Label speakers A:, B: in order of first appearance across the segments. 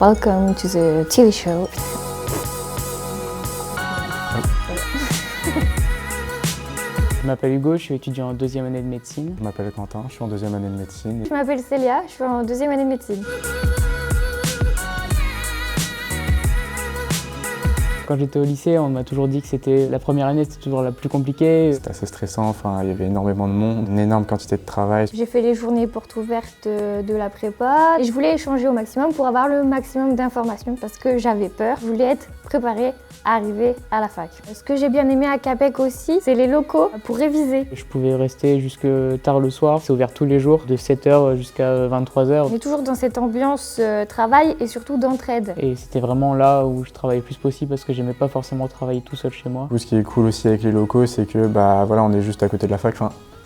A: Welcome to the TV show.
B: Je m'appelle Hugo, je suis étudiant en deuxième année de médecine.
C: Je m'appelle Quentin, je suis en deuxième année de médecine.
A: Je m'appelle Célia, je suis en deuxième année de médecine.
B: Quand j'étais au lycée, on m'a toujours dit que c'était la première année, c'était toujours la plus compliquée.
C: C'était assez stressant, il y avait énormément de monde, une énorme quantité de travail.
A: J'ai fait les journées portes ouvertes de la prépa et je voulais échanger au maximum pour avoir le maximum d'informations parce que j'avais peur. Je voulais être préparée à arriver à la fac. Ce que j'ai bien aimé à Capec aussi, c'est les locaux pour réviser.
B: Je pouvais rester jusque tard le soir, c'est ouvert tous les jours, de 7h jusqu'à 23h.
A: On est toujours dans cette ambiance travail et surtout d'entraide.
B: Et c'était vraiment là où je travaillais le plus possible parce que j'aimais pas forcément travailler tout seul chez moi.
C: Ce qui est cool aussi avec les locaux, c'est que on est juste à côté de la fac.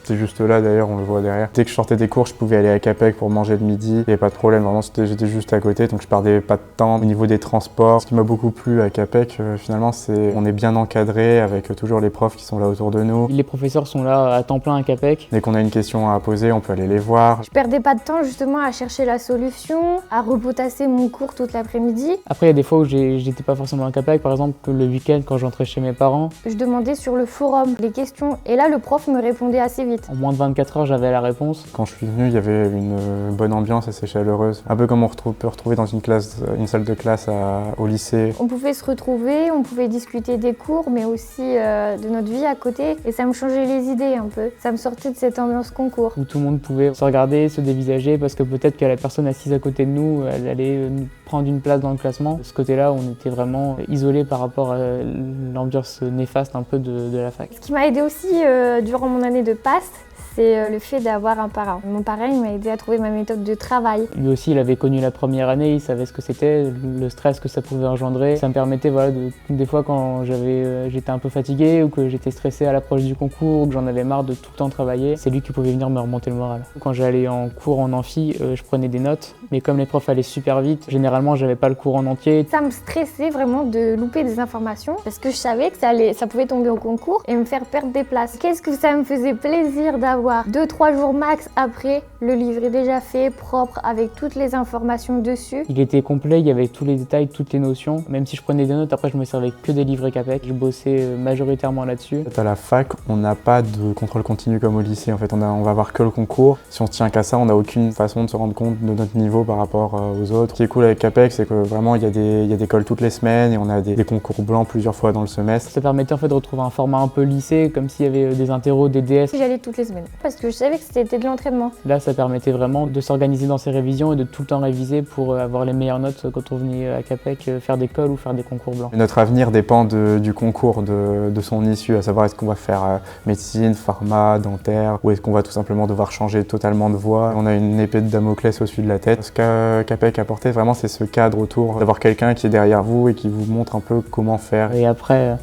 C: C'est juste là d'ailleurs, on le voit derrière. Dès que je sortais des cours, je pouvais aller à Capec pour manger le midi. Il n'y avait pas de problème, vraiment j'étais juste à côté, donc je perdais pas de temps. Au niveau des transports, ce qui m'a beaucoup plu à Capec, finalement, c'est on est bien encadré avec toujours les profs qui sont là autour de nous.
B: Les professeurs sont là à temps plein à Capec.
C: Dès qu'on a une question à poser, on peut aller les voir.
A: Je perdais pas de temps justement à chercher la solution, à repotasser mon cours toute l'après-midi.
B: Après, il y a des fois où j'étais pas forcément à Capec, par exemple le week-end quand j'entrais chez mes parents.
A: Je demandais sur le forum les questions et là le prof me répondait assez vite.
B: En moins de 24 heures, j'avais la réponse.
C: Quand je suis venu, il y avait une bonne ambiance assez chaleureuse. Un peu comme on peut retrouver dans une salle de classe au lycée.
A: On pouvait se retrouver, on pouvait discuter des cours, mais aussi de notre vie à côté. Et ça me changeait les idées un peu. Ça me sortait de cette ambiance concours.
B: Où tout le monde pouvait se regarder, se dévisager, parce que peut-être que la personne assise à côté de nous, elle allait nous prendre une place dans le classement. De ce côté-là, on était vraiment isolés par rapport à l'ambiance néfaste un peu de la fac.
A: Ce qui m'a aidé aussi durant mon année de passe, c'est le fait d'avoir un parrain. Mon parrain, il m'a aidé à trouver ma méthode de travail.
B: Lui aussi, il avait connu la première année, il savait ce que c'était, le stress que ça pouvait engendrer. Ça me permettait, des fois quand j'étais un peu fatigué ou que j'étais stressé à l'approche du concours ou que j'en avais marre de tout le temps travailler, c'est lui qui pouvait venir me remonter le moral. Quand j'allais en cours en amphi, je prenais des notes, mais comme les profs allaient super vite, généralement, j'avais pas le cours en entier.
A: Ça me stressait vraiment de louper des informations parce que je savais que ça pouvait tomber au concours et me faire perdre des places. Qu'est-ce que ça me faisait plaisir d'avoir 2-3 jours max après, le livre est déjà fait, propre, avec toutes les informations dessus.
B: Il était complet, il y avait tous les détails, toutes les notions. Même si je prenais des notes, après je me servais que des livres Capec. Je bossais majoritairement là-dessus.
C: À la fac, on n'a pas de contrôle continu comme au lycée. En fait, on va avoir que le concours. Si on se tient qu'à ça, on n'a aucune façon de se rendre compte de notre niveau par rapport aux autres. Ce qui est cool avec Capec, c'est que vraiment, il y a des cols toutes les semaines et on a des concours blancs plusieurs fois dans le semestre.
B: Ça permettait en fait de retrouver un format un peu lycée, comme s'il y avait des interros, des DS.
A: J'allais toutes les semaines parce que je savais que c'était de l'entraînement.
B: Là, ça permettait vraiment de s'organiser dans ses révisions et de tout le temps réviser pour avoir les meilleures notes quand on venait à Capec, faire des cols ou faire des concours blancs.
C: Et notre avenir dépend du concours, de son issue, à savoir est-ce qu'on va faire médecine, pharma, dentaire, ou est-ce qu'on va tout simplement devoir changer totalement de voie. On a une épée de Damoclès au-dessus de la tête. Ce qu'a Capec apporté, vraiment, c'est ce cadre autour, d'avoir quelqu'un qui est derrière vous et qui vous montre un peu comment faire.
B: Et après,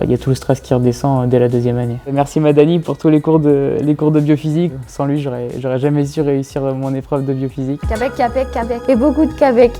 B: il y a tout le stress qui redescend dès la deuxième année. Merci Madani pour tous les cours de biophysique. Sans lui, j'aurais jamais su réussir mon épreuve de biophysique.
A: Capec et beaucoup de Capec.